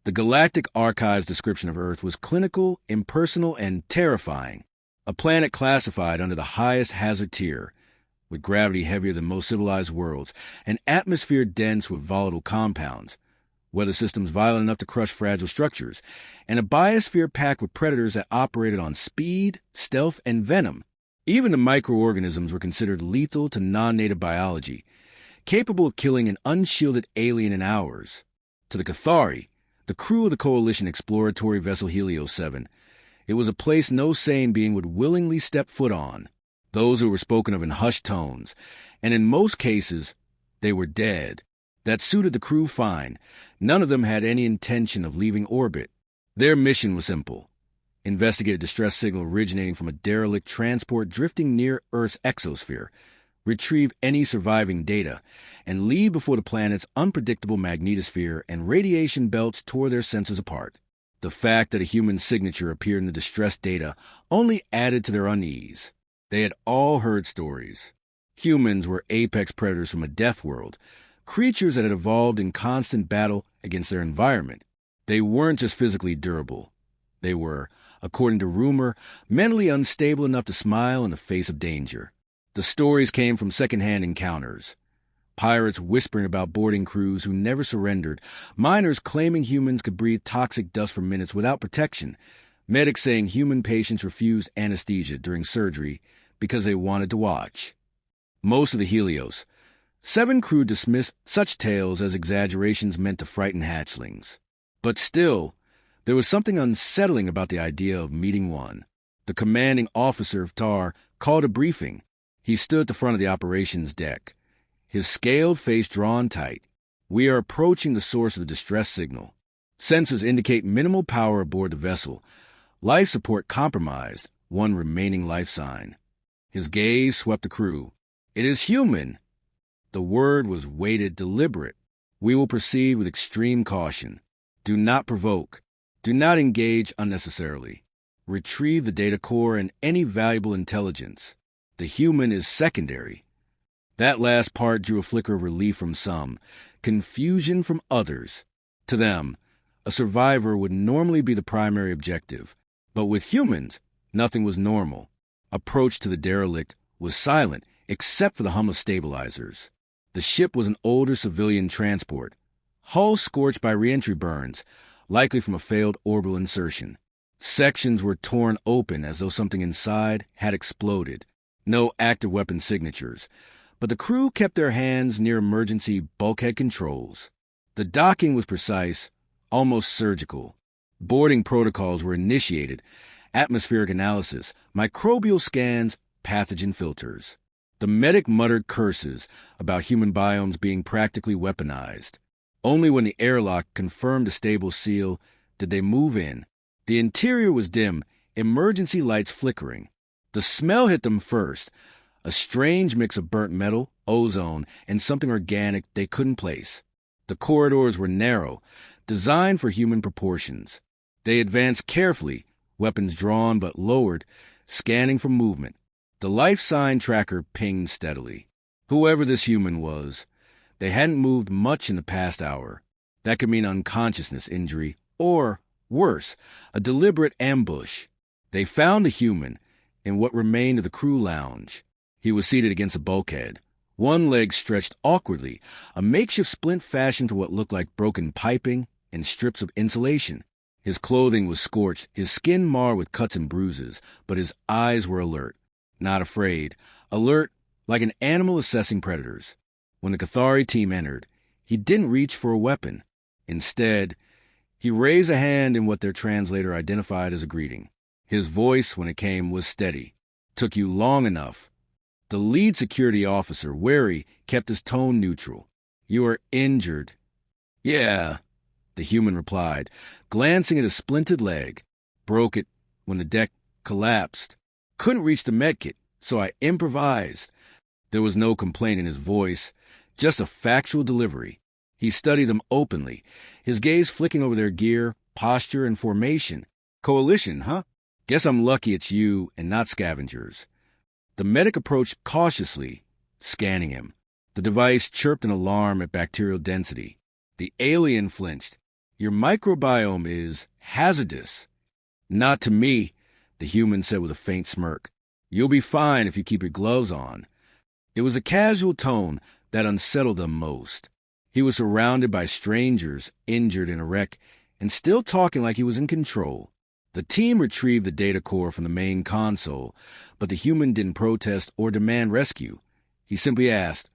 The Galactic Archive's description of Earth was clinical, impersonal, and terrifying. A planet classified under the highest hazard tier, with gravity heavier than most civilized worlds, an atmosphere dense with volatile compounds, weather systems violent enough to crush fragile structures, and a biosphere packed with predators that operated on speed, stealth, and venom. Even the microorganisms were considered lethal to non-native biology, capable of killing an unshielded alien in hours. To the Cathari, the crew of the Coalition exploratory vessel Helios 7, it was a place no sane being would willingly step foot on. Those who were spoken of in hushed tones, and in most cases, they were dead. That suited the crew fine. None of them had any intention of leaving orbit. Their mission was simple: investigate a distress signal originating from a derelict transport drifting near Earth's exosphere, retrieve any surviving data, and leave before the planet's unpredictable magnetosphere and radiation belts tore their senses apart. The fact that a human signature appeared in the distress data only added to their unease. They had all heard stories. Humans were apex predators from a death world, creatures that had evolved in constant battle against their environment. They weren't just physically durable. They were, according to rumor, mentally unstable enough to smile in the face of danger. The stories came from secondhand encounters. Pirates whispering about boarding crews who never surrendered, miners claiming humans could breathe toxic dust for minutes without protection, medics saying human patients refused anesthesia during surgery because they wanted to watch. Most of the Helios 7 crew dismissed such tales as exaggerations meant to frighten hatchlings. But still, there was something unsettling about the idea of meeting one. The commanding officer of TAR called a briefing. He stood at the front of the operations deck, his scaled face drawn tight. "We are approaching the source of the distress signal. Sensors indicate minimal power aboard the vessel. Life support compromised, one remaining life sign." His gaze swept the crew. "It is human." The word was weighted, deliberate. "We will proceed with extreme caution. Do not provoke. Do not engage unnecessarily. Retrieve the data core and any valuable intelligence. The human is secondary." That last part drew a flicker of relief from some, confusion from others. To them, a survivor would normally be the primary objective. But with humans, nothing was normal. Approach to the derelict was silent, except for the hum of stabilizers. The ship was an older civilian transport, hull scorched by reentry burns, likely from a failed orbital insertion. Sections were torn open as though something inside had exploded. No active weapon signatures, but the crew kept their hands near emergency bulkhead controls. The docking was precise, almost surgical. Boarding protocols were initiated: atmospheric analysis, microbial scans, pathogen filters. The medic muttered curses about human biomes being practically weaponized. Only when the airlock confirmed a stable seal did they move in. The interior was dim, emergency lights flickering. The smell hit them first, a strange mix of burnt metal, ozone, and something organic they couldn't place. The corridors were narrow, designed for human proportions. They advanced carefully, weapons drawn but lowered, scanning for movement. The life sign tracker pinged steadily. Whoever this human was, they hadn't moved much in the past hour. That could mean unconsciousness, injury, or, worse, a deliberate ambush. They found the human in what remained of the crew lounge. He was seated against a bulkhead, one leg stretched awkwardly, a makeshift splint fashioned to what looked like broken piping and strips of insulation. His clothing was scorched, his skin marred with cuts and bruises, but his eyes were alert, not afraid, alert like an animal assessing predators. When the Cathari team entered, he didn't reach for a weapon. Instead, he raised a hand in what their translator identified as a greeting. His voice, when it came, was steady. "Took you long enough." The lead security officer, wary, kept his tone neutral. "You are injured." "Yeah," the human replied, glancing at his splinted leg. "Broke it when the deck collapsed. Couldn't reach the medkit, so I improvised." There was no complaint in his voice, just a factual delivery. He studied them openly, his gaze flicking over their gear, posture, and formation. "Coalition, huh? Guess I'm lucky it's you and not scavengers." The medic approached cautiously, scanning him. The device chirped an alarm at bacterial density. The alien flinched. Your microbiome is hazardous. Not to me, the human said with a faint smirk. You'll be fine if you keep your gloves on. It was a casual tone that unsettled them most. He was surrounded by strangers, injured in a wreck, and still talking like he was in control. The team retrieved the data core from the main console, but the human didn't protest or demand rescue. He simply asked,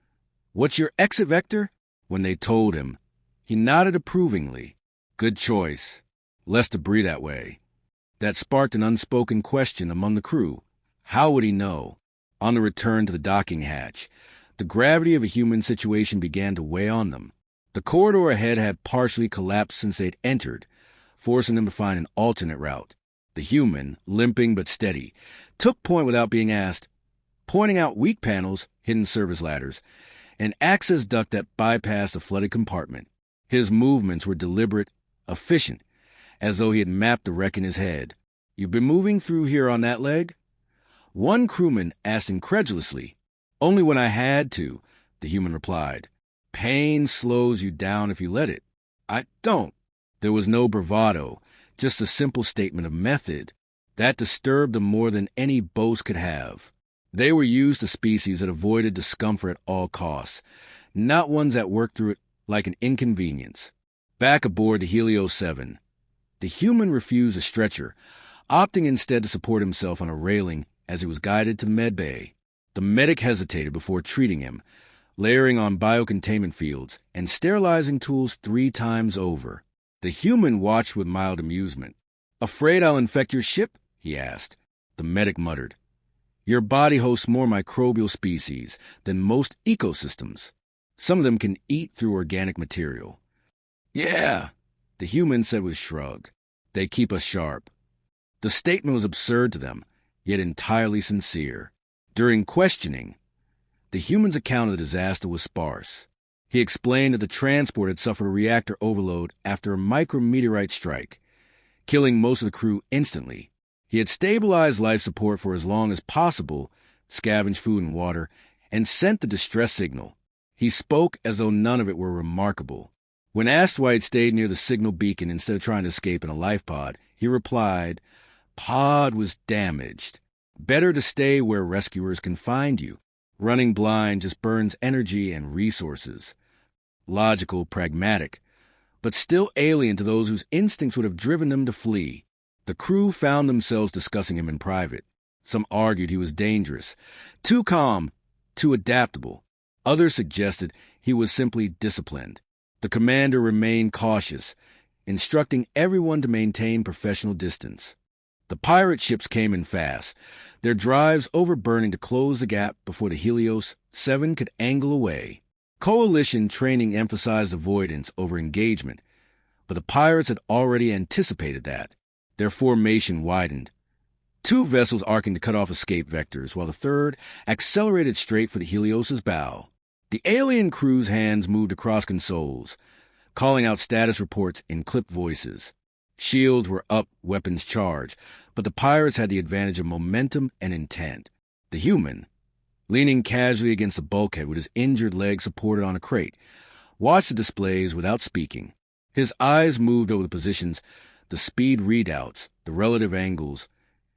"What's your exit vector?" When they told him, he nodded approvingly. Good choice. Less debris that way. That sparked an unspoken question among the crew. How would he know? On the return to the docking hatch, the gravity of a human situation began to weigh on them. The corridor ahead had partially collapsed since they'd entered, forcing them to find an alternate route. The human, limping but steady, took point without being asked, pointing out weak panels, hidden service ladders, an access duct that bypassed a flooded compartment. His movements were deliberate, efficient, as though he had mapped the wreck in his head. "You've been moving through here on that leg?" One crewman asked incredulously. "Only when I had to," the human replied. "Pain slows you down if you let it." "I don't." There was no bravado, just a simple statement of method. That disturbed them more than any boast could have. They were used to species that avoided discomfort at all costs, not ones that worked through it like an inconvenience. Back aboard the Helios 7, the human refused a stretcher, opting instead to support himself on a railing as he was guided to the med bay. The medic hesitated before treating him, layering on biocontainment fields and sterilizing tools 3 times over. The human watched with mild amusement. "Afraid I'll infect your ship?" he asked. The medic muttered. "Your body hosts more microbial species than most ecosystems. Some of them can eat through organic material." "Yeah," the human said with a shrug. "They keep us sharp." The statement was absurd to them, yet entirely sincere. During questioning, the human's account of the disaster was sparse. He explained that the transport had suffered a reactor overload after a micrometeorite strike, killing most of the crew instantly. He had stabilized life support for as long as possible, scavenged food and water, and sent the distress signal. He spoke as though none of it were remarkable. When asked why he'd stayed near the signal beacon instead of trying to escape in a life pod, he replied, "Pod was damaged. Better to stay where rescuers can find you. Running blind just burns energy and resources." Logical, pragmatic, but still alien to those whose instincts would have driven them to flee. The crew found themselves discussing him in private. Some argued he was dangerous, too calm, too adaptable. Others suggested he was simply disciplined. The commander remained cautious, instructing everyone to maintain professional distance. The pirate ships came in fast, their drives overburning to close the gap before the Helios 7 could angle away. Coalition training emphasized avoidance over engagement, but the pirates had already anticipated that. Their formation widened, 2 vessels arcing to cut off escape vectors, while the third accelerated straight for the Helios's bow. The alien crew's hands moved across consoles, calling out status reports in clipped voices. Shields were up, weapons charged, but the pirates had the advantage of momentum and intent. The human, leaning casually against the bulkhead with his injured leg supported on a crate, watched the displays without speaking. His eyes moved over the positions, the speed readouts, the relative angles,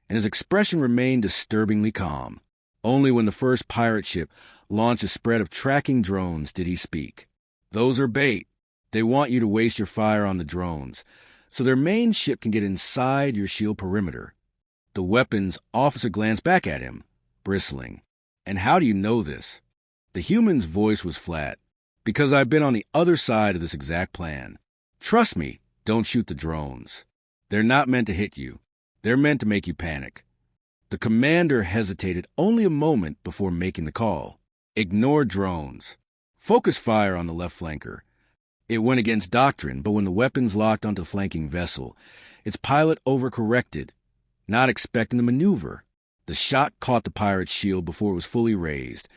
and his expression remained disturbingly calm. Only when the first pirate ship launched a spread of tracking drones did he speak. "Those are bait. They want you to waste your fire on the drones, so their main ship can get inside your shield perimeter." The weapons officer glanced back at him, bristling. "And how do you know this?" The human's voice was flat. "Because I've been on the other side of this exact plan. Trust me, don't shoot the drones. They're not meant to hit you. They're meant to make you panic." The commander hesitated only a moment before making the call. "Ignore drones. Focus fire on the left flanker." It went against doctrine, but when the weapons locked onto the flanking vessel, its pilot overcorrected, not expecting the maneuver. The shot caught the pirate's shield before it was fully raised,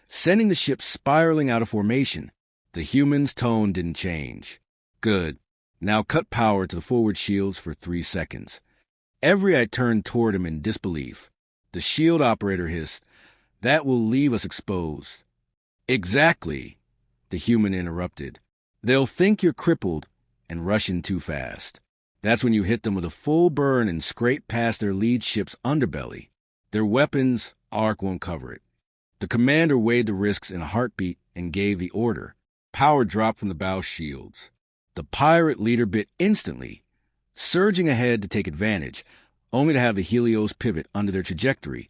sending the ship spiraling out of formation. The human's tone didn't change. "Good. Now cut power to the forward shields for 3 seconds." Every eye turned toward him in disbelief. The shield operator hissed, "That will leave us exposed." "Exactly," the human interrupted. "They'll think you're crippled and rush in too fast. That's when you hit them with a full burn and scrape past their lead ship's underbelly. Their weapons' arc won't cover it. The commander weighed the risks in a heartbeat and gave the order. Power dropped from the bow shields. The pirate leader bit instantly, surging ahead to take advantage, only to have the Helios pivot under their trajectory,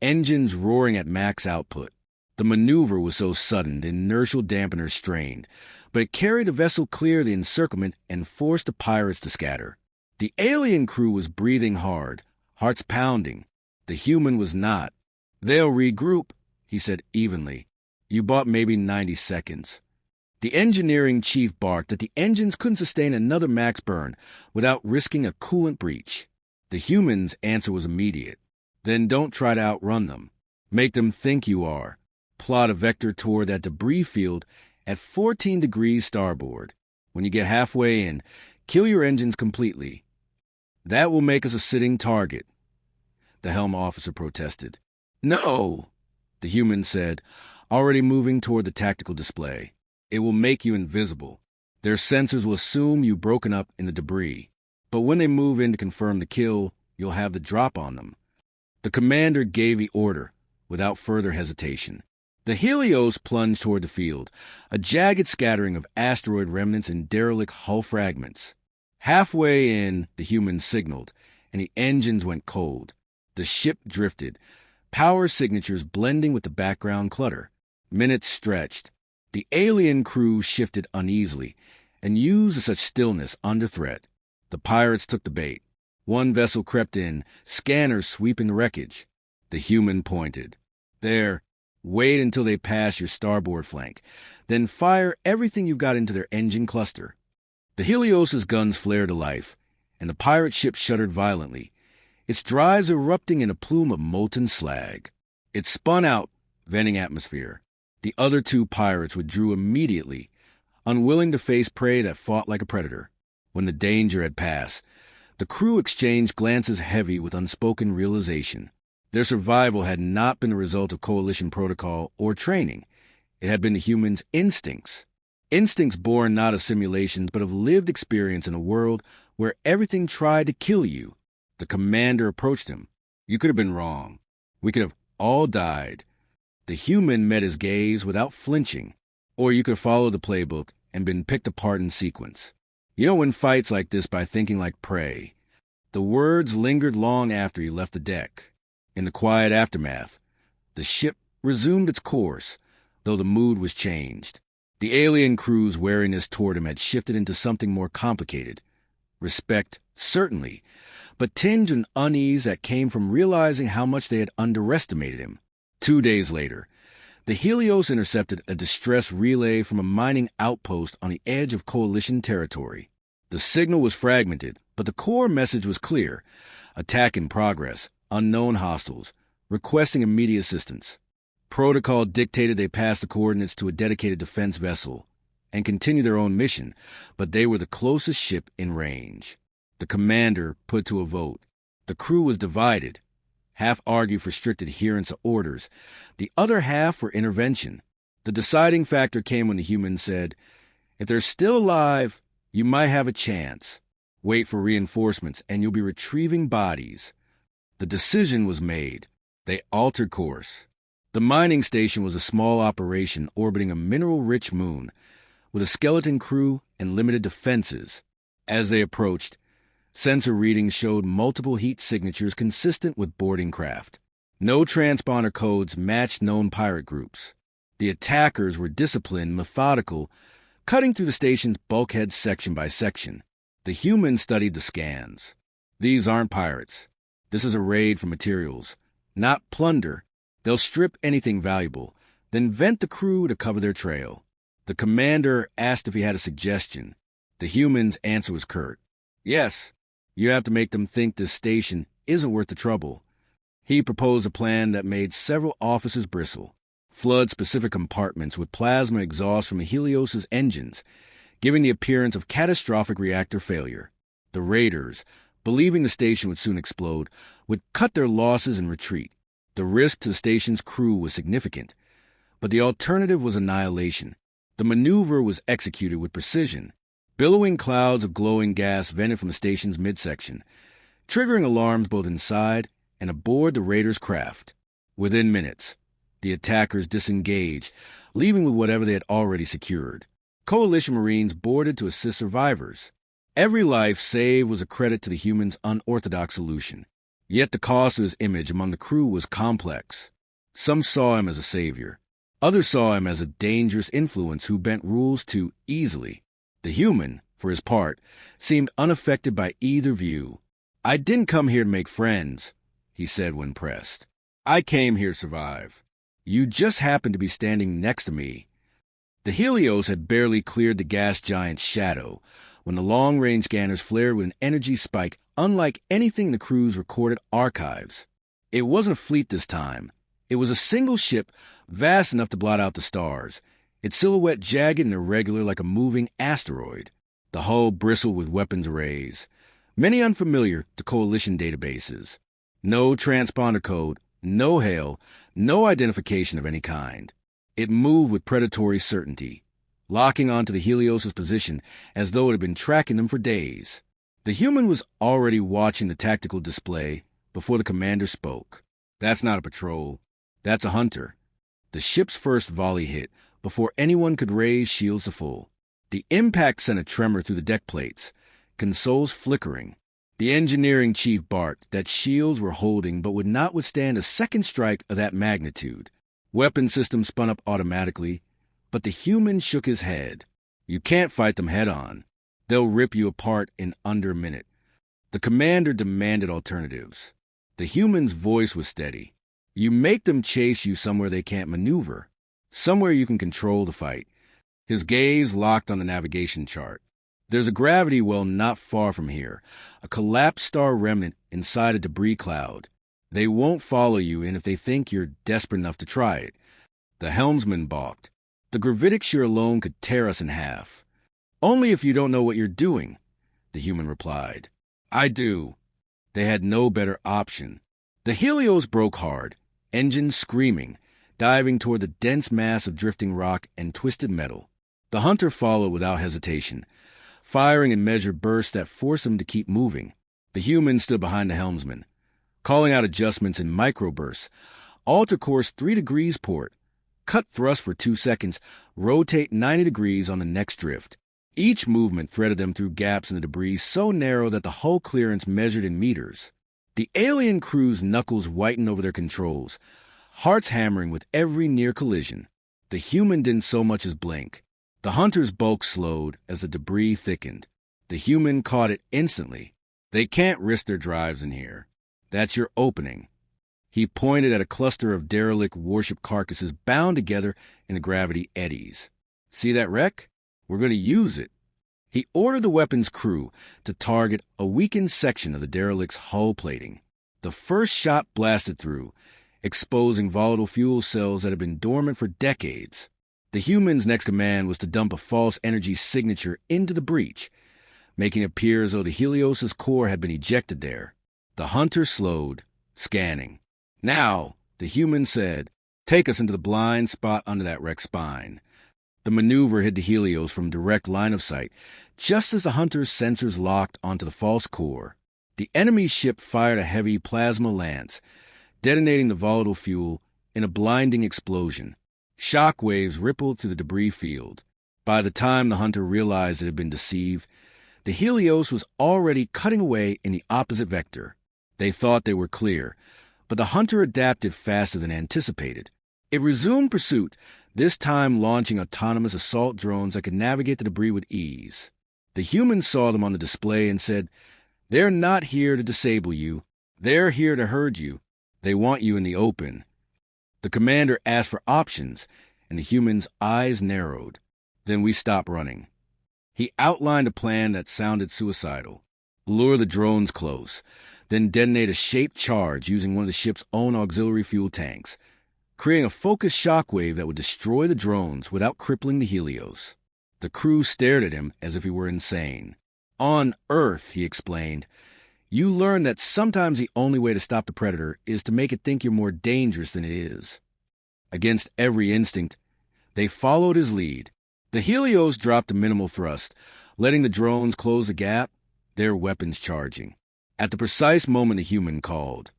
engines roaring at max output. The maneuver was so sudden the inertial dampener strained, but it carried the vessel clear of the encirclement and forced the pirates to scatter. The alien crew was breathing hard, hearts pounding. The human was not. "They'll regroup," he said evenly. "You bought maybe 90 seconds." The engineering chief barked that the engines couldn't sustain another max burn without risking a coolant breach. The human's answer was immediate. "Then don't try to outrun them. Make them think you are. Plot a vector toward that debris field at 14 degrees starboard. When you get halfway in, kill your engines completely. That will make us a sitting target." The helm officer protested. "No," the human said, already moving toward the tactical display. "It will make you invisible. Their sensors will assume you've broken up in the debris. But when they move in to confirm the kill, you'll have the drop on them." The commander gave the order without further hesitation. The Helios plunged toward the field, a jagged scattering of asteroid remnants and derelict hull fragments. Halfway in, the humans signaled, and the engines went cold. The ship drifted, power signatures blending with the background clutter. Minutes stretched. The alien crew shifted uneasily and used such stillness under threat. The pirates took the bait. One vessel crept in, scanners sweeping the wreckage. The human pointed. "There. Wait until they pass your starboard flank. Then fire everything you've got into their engine cluster." The Helios's guns flared to life, and the pirate ship shuddered violently, its drives erupting in a plume of molten slag. It spun out, venting atmosphere. The other two pirates withdrew immediately, unwilling to face prey that fought like a predator. When the danger had passed, the crew exchanged glances heavy with unspoken realization. Their survival had not been the result of coalition protocol or training. It had been the humans' instincts. Instincts born not of simulations but of lived experience in a world where everything tried to kill you. The commander approached him. "You could have been wrong. We could have all died." The human met his gaze without flinching. "Or you could have followed the playbook and been picked apart in sequence. You don't win fights like this by thinking like prey." The words lingered long after he left the deck. In the quiet aftermath, the ship resumed its course, though the mood was changed. The alien crew's wariness toward him had shifted into something more complicated. Respect, certainly, but tinged an unease that came from realizing how much they had underestimated him. 2 days later, the Helios intercepted a distress relay from a mining outpost on the edge of coalition territory. The signal was fragmented, but the core message was clear. Attack in progress, unknown hostiles, requesting immediate assistance. Protocol dictated they pass the coordinates to a dedicated defense vessel and continue their own mission, but they were the closest ship in range. The commander put to a vote. The crew was divided. Half argued for strict adherence to orders, the other half for intervention. The deciding factor came when the human said, "If they're still alive, you might have a chance. Wait for reinforcements, and you'll be retrieving bodies." The decision was made. They altered course. The mining station was a small operation orbiting a mineral-rich moon, with a skeleton crew and limited defenses. As they approached, sensor readings showed multiple heat signatures consistent with boarding craft. No transponder codes matched known pirate groups. The attackers were disciplined, methodical, cutting through the station's bulkhead section by section. The humans studied the scans. "These aren't pirates. This is a raid for materials, not plunder. They'll strip anything valuable, then vent the crew to cover their trail." The commander asked if he had a suggestion. The human's answer was curt. "Yes, you have to make them think this station isn't worth the trouble." He proposed a plan that made several officers bristle. Flood specific compartments with plasma exhaust from the Helios's engines, giving the appearance of catastrophic reactor failure. The raiders, believing the station would soon explode, would cut their losses and retreat. The risk to the station's crew was significant, but the alternative was annihilation. The maneuver was executed with precision. Billowing clouds of glowing gas vented from the station's midsection, triggering alarms both inside and aboard the raiders' craft. Within minutes, the attackers disengaged, leaving with whatever they had already secured. Coalition Marines boarded to assist survivors. Every life saved was a credit to the humans' unorthodox solution. Yet the cost of his image among the crew was complex. Some saw him as a savior. Others saw him as a dangerous influence who bent rules too easily. The human, for his part, seemed unaffected by either view. "I didn't come here to make friends," he said when pressed. "I came here to survive. You just happened to be standing next to me." The Helios had barely cleared the gas giant's shadow when the long-range scanners flared with an energy spike unlike anything in the crew's recorded archives. It wasn't a fleet this time. It was a single ship vast enough to blot out the stars, its silhouette jagged and irregular like a moving asteroid. The hull bristled with weapons arrays, many unfamiliar to Coalition databases. No transponder code, no hail, no identification of any kind. It moved with predatory certainty, locking onto the Helios' position as though it had been tracking them for days. The human was already watching the tactical display before the commander spoke. "That's not a patrol. That's a hunter." The ship's first volley hit before anyone could raise shields to full. The impact sent a tremor through the deck plates, consoles flickering. The engineering chief barked that shields were holding but would not withstand a second strike of that magnitude. Weapon systems spun up automatically, but the human shook his head. "You can't fight them head-on. They'll rip you apart in under a minute." The commander demanded alternatives. The human's voice was steady. "You make them chase you somewhere they can't maneuver, somewhere you can control the fight." His gaze locked on the navigation chart. "There's a gravity well not far from here, a collapsed star remnant inside a debris cloud. They won't follow you in if they think you're desperate enough to try it." The helmsman balked. "The gravitic shear alone could tear us in half." "Only if you don't know what you're doing," the human replied. "I do." They had no better option. The Helios broke hard, engines screaming, diving toward the dense mass of drifting rock and twisted metal. The hunter followed without hesitation, firing in measured bursts that forced him to keep moving. The human stood behind the helmsman, calling out adjustments in microbursts. "Alter course 3 degrees port. Cut thrust for 2 seconds. Rotate 90 degrees on the next drift." Each movement threaded them through gaps in the debris so narrow that the hull clearance measured in meters. The alien crew's knuckles whitened over their controls, hearts hammering with every near collision. The human didn't so much as blink. The hunter's bulk slowed as the debris thickened. The human caught it instantly. "They can't risk their drives in here. That's your opening." He pointed at a cluster of derelict warship carcasses bound together in the gravity eddies. "See that wreck? We're going to use it." He ordered the weapons crew to target a weakened section of the derelict's hull plating. The first shot blasted through, exposing volatile fuel cells that had been dormant for decades. The human's next command was to dump a false energy signature into the breach, making it appear as though the Helios' core had been ejected there. The hunter slowed, scanning. "Now," the human said, "take us into the blind spot under that wrecked spine." The maneuver hid the Helios from direct line of sight, just as the hunter's sensors locked onto the false core. The enemy ship fired a heavy plasma lance, detonating the volatile fuel in a blinding explosion. Shock waves rippled through the debris field. By the time the hunter realized it had been deceived, the Helios was already cutting away in the opposite vector. They thought they were clear, but the hunter adapted faster than anticipated. It resumed pursuit, this time launching autonomous assault drones that could navigate the debris with ease. The humans saw them on the display and said, "They're not here to disable you. They're here to herd you. They want you in the open." The commander asked for options, and the human's eyes narrowed. "Then we stop running." He outlined a plan that sounded suicidal. Lure the drones close, then detonate a shaped charge using one of the ship's own auxiliary fuel tanks, creating a focused shockwave that would destroy the drones without crippling the Helios. The crew stared at him as if he were insane. "On Earth," he explained, "you learn that sometimes the only way to stop the predator is to make it think you're more dangerous than it is." Against every instinct, they followed his lead. The Helios dropped a minimal thrust, letting the drones close the gap, their weapons charging. At the precise moment the human called,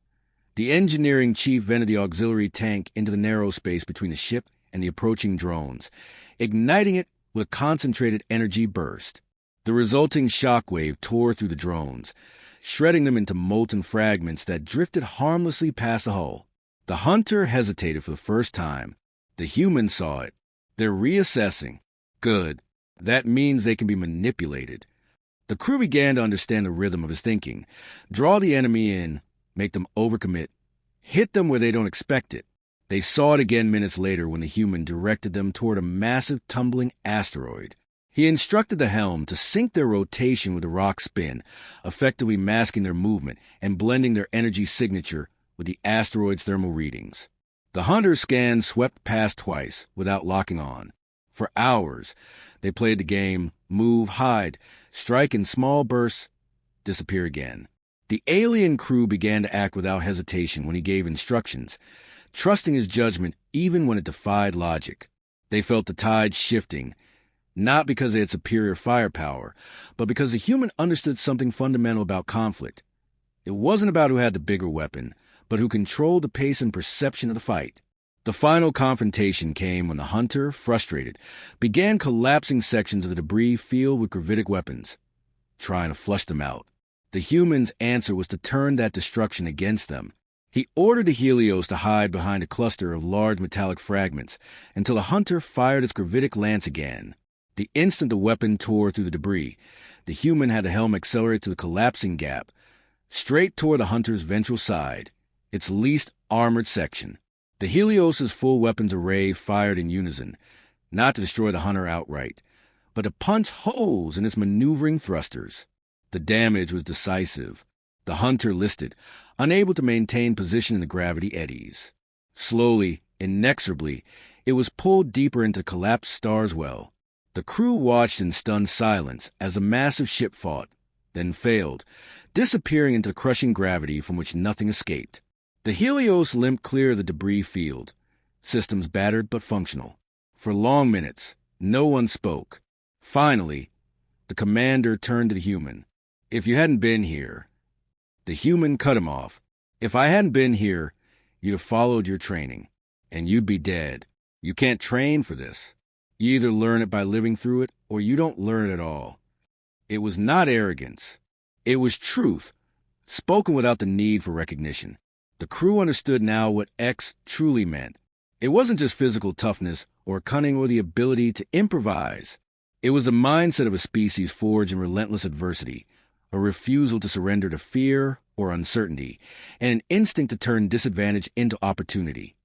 the engineering chief vented the auxiliary tank into the narrow space between the ship and the approaching drones, igniting it with a concentrated energy burst. The resulting shockwave tore through the drones, shredding them into molten fragments that drifted harmlessly past the hull. The hunter hesitated for the first time. The humans saw it. They're reassessing. Good. That means they can be manipulated. The crew began to understand the rhythm of his thinking. Draw the enemy in, make them overcommit, hit them where they don't expect it. They saw it again minutes later when the human directed them toward a massive tumbling asteroid. He instructed the helm to sync their rotation with the rock's spin, effectively masking their movement and blending their energy signature with the asteroid's thermal readings. The hunter's scan swept past twice without locking on. For hours, they played the game, move, hide, strike in small bursts, disappear again. The alien crew began to act without hesitation when he gave instructions, trusting his judgment even when it defied logic. They felt the tide shifting, not because they had superior firepower, but because the human understood something fundamental about conflict. It wasn't about who had the bigger weapon, but who controlled the pace and perception of the fight. The final confrontation came when the hunter, frustrated, began collapsing sections of the debris field with gravitic weapons, trying to flush them out. The human's answer was to turn that destruction against them. He ordered the Helios to hide behind a cluster of large metallic fragments until the hunter fired its gravitic lance again. The instant the weapon tore through the debris, the human had the helm accelerate to the collapsing gap, straight toward the hunter's ventral side, its least armored section. The Helios's full weapons array fired in unison, not to destroy the hunter outright, but to punch holes in its maneuvering thrusters. The damage was decisive. The hunter listed, unable to maintain position in the gravity eddies. Slowly, inexorably, it was pulled deeper into the collapsed star's well. The crew watched in stunned silence as the massive ship fought, then failed, disappearing into the crushing gravity from which nothing escaped. The Helios limped clear of the debris field, systems battered but functional. For long minutes, no one spoke. Finally, the commander turned to the human. "If you hadn't been here..." The human cut him off. "If I hadn't been here, you'd have followed your training, and you'd be dead. You can't train for this. You either learn it by living through it, or you don't learn it at all." It was not arrogance. It was truth, spoken without the need for recognition. The crew understood now what X truly meant. It wasn't just physical toughness or cunning or the ability to improvise. It was the mindset of a species forged in relentless adversity, a refusal to surrender to fear or uncertainty, and an instinct to turn disadvantage into opportunity.